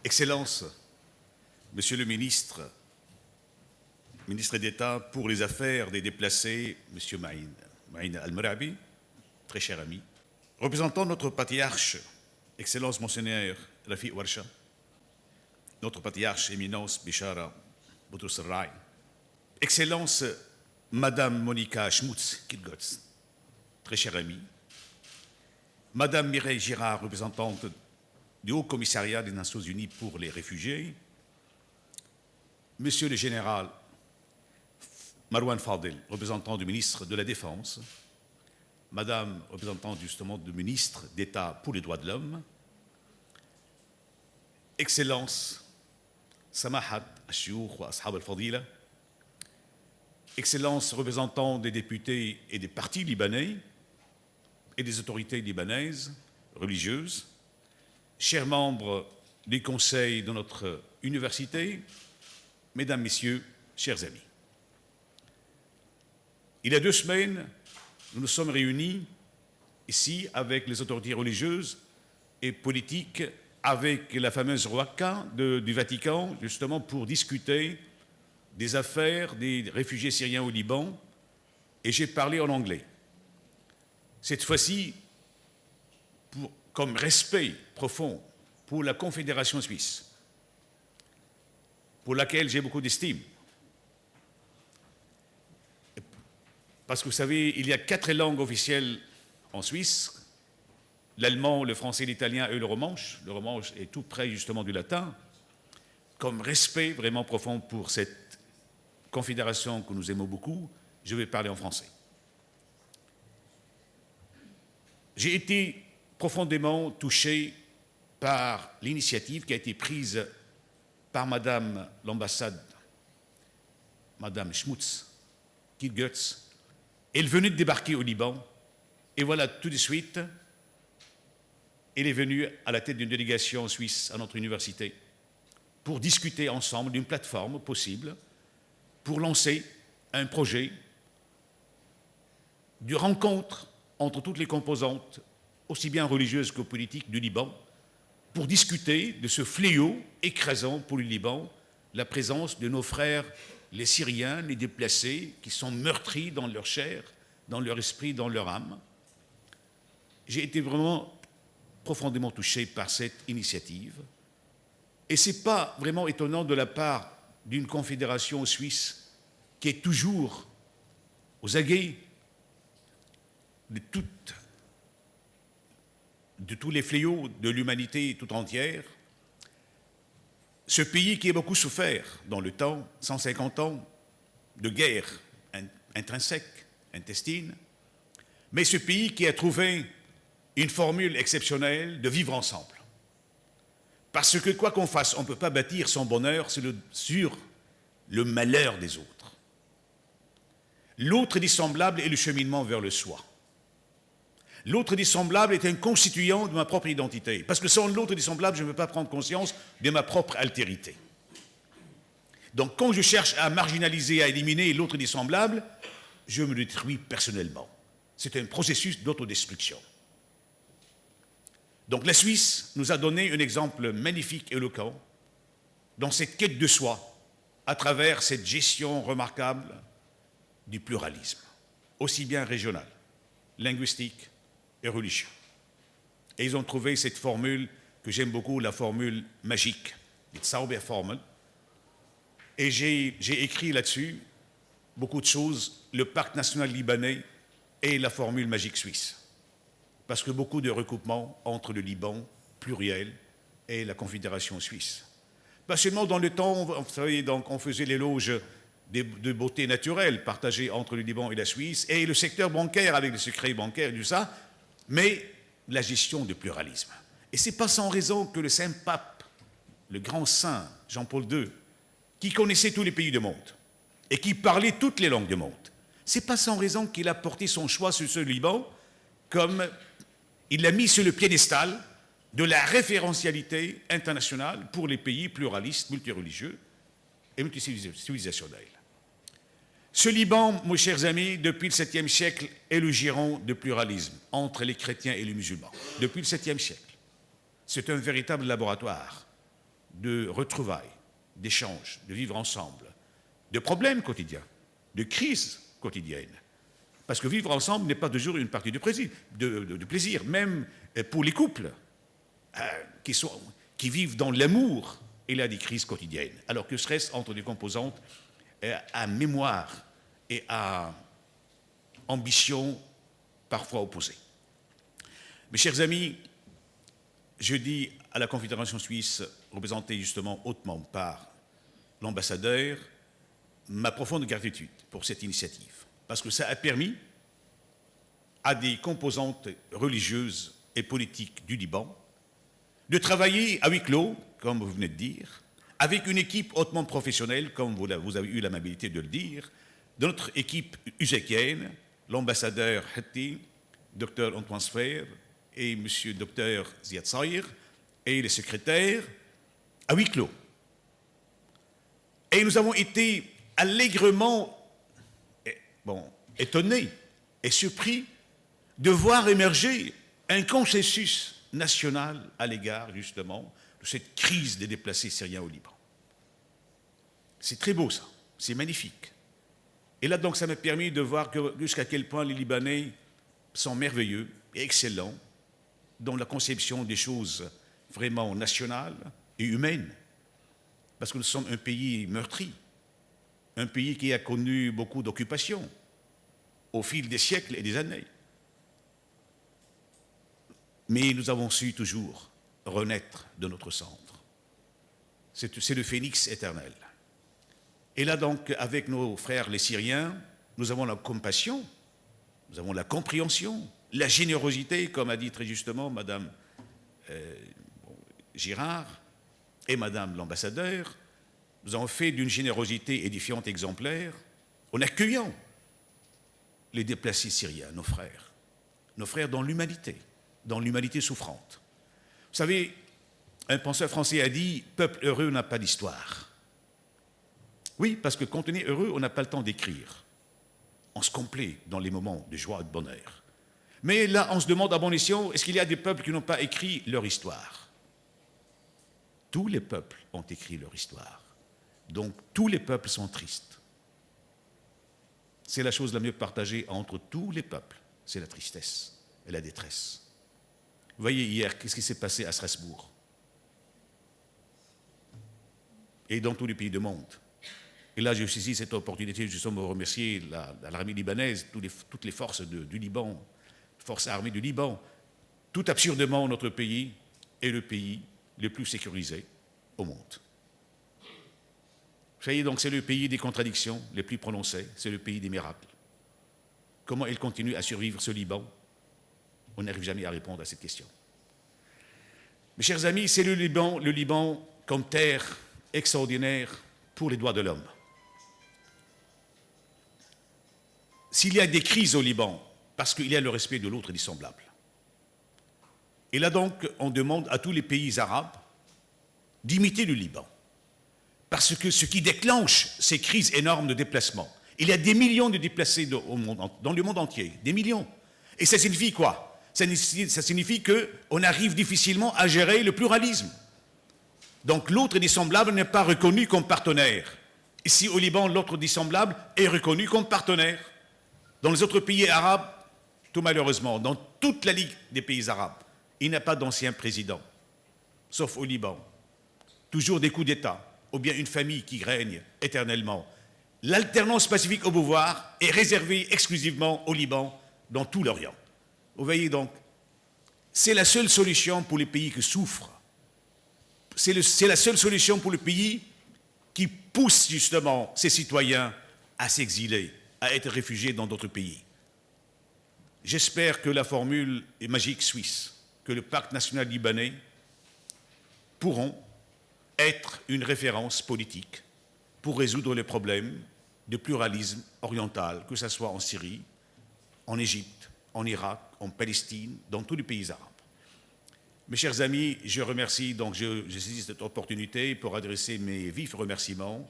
Excellences, Monsieur le ministre d'État pour les affaires des déplacés, Monsieur Ma'in Al-Marabi, très cher ami, représentant notre patriarche, Excellence Monseigneur Rafiq Warsha, notre patriarche Éminence Bishara Boutros-Rai, Excellence Madame Monica Schmutz-Kilgotz, très chère amie, Madame Mireille Girard, représentante du Haut Commissariat des Nations Unies pour les réfugiés, Monsieur le Général Marouane Fadel, représentant du ministre de la Défense, Madame, représentante justement du ministre d'État pour les droits de l'homme, Excellence Samahat Ashioukh wa Ashab al-Fadila, Excellence représentant des députés et des partis libanais et des autorités libanaises, religieuses, chers membres du conseil de notre université, Mesdames, Messieurs, chers amis. Il y a 2 semaines, nous nous sommes réunis ici avec les autorités religieuses et politiques, avec la fameuse Raqqa du Vatican, justement pour discuter des affaires des réfugiés syriens au Liban, et j'ai parlé en anglais. Cette fois-ci, comme respect profond pour la Confédération suisse, pour laquelle j'ai beaucoup d'estime. Parce que vous savez, il y a 4 langues officielles en Suisse, l'allemand, le français, l'italien et le romanche. Le romanche est tout près justement du latin. Comme respect vraiment profond pour cette confédération que nous aimons beaucoup, je vais parler en français. J'ai été profondément touché par l'initiative qui a été prise par Madame l'ambassade, Madame Schmutz-Kilgotz. Elle venait de débarquer au Liban, et voilà, tout de suite, elle est venue à la tête d'une délégation suisse à notre université pour discuter ensemble d'une plateforme possible pour lancer un projet de rencontre entre toutes les composantes, aussi bien religieuses que politiques du Liban, pour discuter de ce fléau écrasant pour le Liban, la présence de nos frères, les Syriens, les déplacés, qui sont meurtris dans leur chair, dans leur esprit, dans leur âme. J'ai été vraiment profondément touché par cette initiative. Et ce n'est pas vraiment étonnant de la part d'une confédération suisse qui est toujours aux aguets de tous les fléaux de l'humanité tout entière. Ce pays qui a beaucoup souffert dans le temps, 150 ans de guerre intrinsèque, intestine, mais ce pays qui a trouvé une formule exceptionnelle de vivre ensemble. Parce que quoi qu'on fasse, on ne peut pas bâtir son bonheur sur le malheur des autres. L'autre dissemblable est le cheminement vers le soi. L'autre dissemblable est un constituant de ma propre identité. Parce que sans l'autre dissemblable, je ne peux pas prendre conscience de ma propre altérité. Donc quand je cherche à marginaliser, à éliminer l'autre dissemblable, je me détruis personnellement. C'est un processus d'autodestruction. Donc la Suisse nous a donné un exemple magnifique et éloquent dans cette quête de soi, à travers cette gestion remarquable du pluralisme, aussi bien régional, linguistique et religieux. Et ils ont trouvé cette formule que j'aime beaucoup, la formule magique, die Zauberformel. Et j'ai écrit là-dessus beaucoup de choses, le parc national libanais et la formule magique suisse. Parce que beaucoup de recoupements entre le Liban pluriel et la Confédération suisse. Pas seulement dans le temps, vous savez, donc on faisait l'éloge de beauté naturelle partagée entre le Liban et la Suisse, et le secteur bancaire avec le secret bancaire et tout ça, mais la gestion du pluralisme. Et ce n'est pas sans raison que le Saint-Pape, le grand saint Jean-Paul II, qui connaissait tous les pays du monde et qui parlait toutes les langues du monde, ce n'est pas sans raison qu'il a porté son choix sur ce Liban comme il l'a mis sur le piédestal de la référentialité internationale pour les pays pluralistes, multireligieux et multicivilisationnels. Ce Liban, mes chers amis, depuis le 7e siècle, est le giron de pluralisme entre les chrétiens et les musulmans. Depuis le 7e siècle. C'est un véritable laboratoire de retrouvailles, d'échanges, de vivre ensemble, de problèmes quotidiens, de crises quotidiennes. Parce que vivre ensemble n'est pas toujours une partie de plaisir, même pour les couples qui vivent dans l'amour, il y a des crises quotidiennes. Alors que serait-ce entre des composantes à mémoire et à ambition parfois opposées. Mes chers amis, je dis à la Confédération suisse, représentée justement hautement par l'ambassadeur, ma profonde gratitude pour cette initiative, parce que ça a permis à des composantes religieuses et politiques du Liban de travailler à huis clos, comme vous venez de dire, avec une équipe hautement professionnelle, comme vous avez eu l'amabilité de le dire, de notre équipe usékienne, l'ambassadeur Hatti, Dr Antoine Sfer et M. Dr Ziad Saïr, et les secrétaires, à huis clos. Et nous avons été allègrement étonnés et surpris de voir émerger un consensus national à l'égard, justement, de cette crise des déplacés syriens au Liban. C'est très beau, ça. C'est magnifique. Et là, donc, ça m'a permis de voir jusqu'à quel point les Libanais sont merveilleux et excellents dans la conception des choses vraiment nationales et humaines. Parce que nous sommes un pays meurtri, un pays qui a connu beaucoup d'occupations au fil des siècles et des années. Mais nous avons su toujours renaître de notre centre. C'est le phénix éternel. Et là donc, avec nos frères les Syriens, nous avons la compassion, nous avons la compréhension, la générosité, comme a dit très justement Madame Girard et Madame l'ambassadeur. Nous avons fait d'une générosité édifiante exemplaire en accueillant les déplacés syriens, nos frères dans l'humanité souffrante. Vous savez, un penseur français a dit « Peuple heureux n'a pas d'histoire ». Oui, parce que quand on est heureux, on n'a pas le temps d'écrire. On se complaît dans les moments de joie et de bonheur. Mais là, on se demande à bon escient, est-ce qu'il y a des peuples qui n'ont pas écrit leur histoire? Tous les peuples ont écrit leur histoire. Donc, tous les peuples sont tristes. C'est la chose la mieux partagée entre tous les peuples. C'est la tristesse et la détresse. Vous voyez hier, qu'est-ce qui s'est passé à Strasbourg? Et dans tous les pays du monde. Et là, j'ai saisi cette opportunité justement de remercier l'armée libanaise, toutes les forces du Liban, forces armées du Liban. Tout absurdement, notre pays est le pays le plus sécurisé au monde. Vous voyez, donc c'est le pays des contradictions les plus prononcées, c'est le pays des miracles. Comment il continue à survivre ce Liban? On n'arrive jamais à répondre à cette question. Mes chers amis, c'est le Liban comme terre extraordinaire pour les droits de l'homme. S'il y a des crises au Liban, parce qu'il y a le respect de l'autre et du semblable. Et là donc, on demande à tous les pays arabes d'imiter le Liban. Parce que ce qui déclenche ces crises énormes de déplacement, il y a des millions de déplacés dans le monde entier, des millions. Et ça signifie quoi? Ça signifie qu'on arrive difficilement à gérer le pluralisme. Donc l'autre dissemblable n'est pas reconnu comme partenaire. Ici au Liban, l'autre dissemblable est reconnu comme partenaire. Dans les autres pays arabes, tout malheureusement, dans toute la Ligue des pays arabes, il n'y a pas d'ancien président, sauf au Liban. Toujours des coups d'État, ou bien une famille qui règne éternellement. L'alternance pacifique au pouvoir est réservée exclusivement au Liban, dans tout l'Orient. Vous voyez donc, c'est la seule solution pour les pays qui souffrent. C'est la seule solution pour le pays qui pousse justement ses citoyens à s'exiler, à être réfugiés dans d'autres pays. J'espère que la formule magique suisse, que le pacte national libanais pourront être une référence politique pour résoudre les problèmes de pluralisme oriental, que ce soit en Syrie, en Égypte, en Irak, en Palestine, dans tous les pays arabes. Mes chers amis, je remercie, donc je saisis cette opportunité pour adresser mes vifs remerciements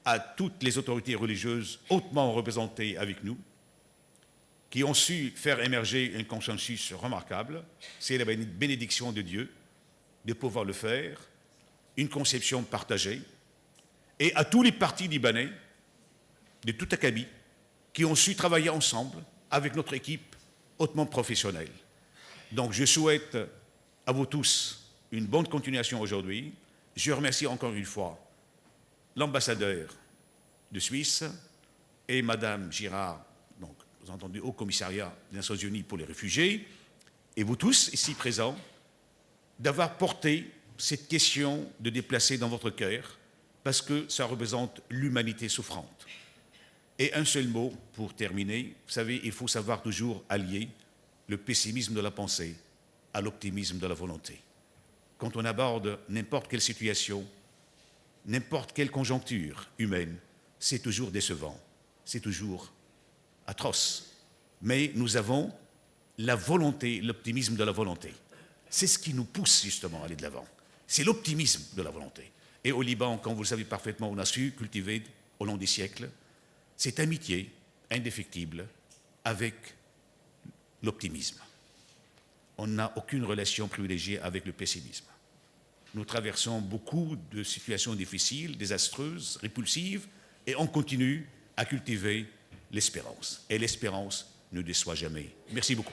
à toutes les autorités religieuses hautement représentées avec nous, qui ont su faire émerger un consensus remarquable. C'est la bénédiction de Dieu de pouvoir le faire. une conception partagée, et à tous les partis libanais, de tout acabit, qui ont su travailler ensemble avec notre équipe hautement professionnelle. Donc je souhaite à vous tous une bonne continuation aujourd'hui. Je remercie encore une fois l'ambassadeur de Suisse et Madame Girard, donc vous entendez, au commissariat des Nations Unies pour les réfugiés, et vous tous ici présents, d'avoir porté cette question de déplacer dans votre cœur, parce que ça représente l'humanité souffrante. Et un seul mot pour terminer, vous savez, il faut savoir toujours allier le pessimisme de la pensée à l'optimisme de la volonté. Quand on aborde n'importe quelle situation, n'importe quelle conjoncture humaine, c'est toujours décevant, c'est toujours atroce. Mais nous avons la volonté, l'optimisme de la volonté. C'est ce qui nous pousse justement à aller de l'avant. C'est l'optimisme de la volonté. Et au Liban, comme vous le savez parfaitement, on a su cultiver au long des siècles cette amitié indéfectible avec l'optimisme. On n'a aucune relation privilégiée avec le pessimisme. Nous traversons beaucoup de situations difficiles, désastreuses, répulsives, et on continue à cultiver l'espérance. Et l'espérance ne déçoit jamais. Merci beaucoup.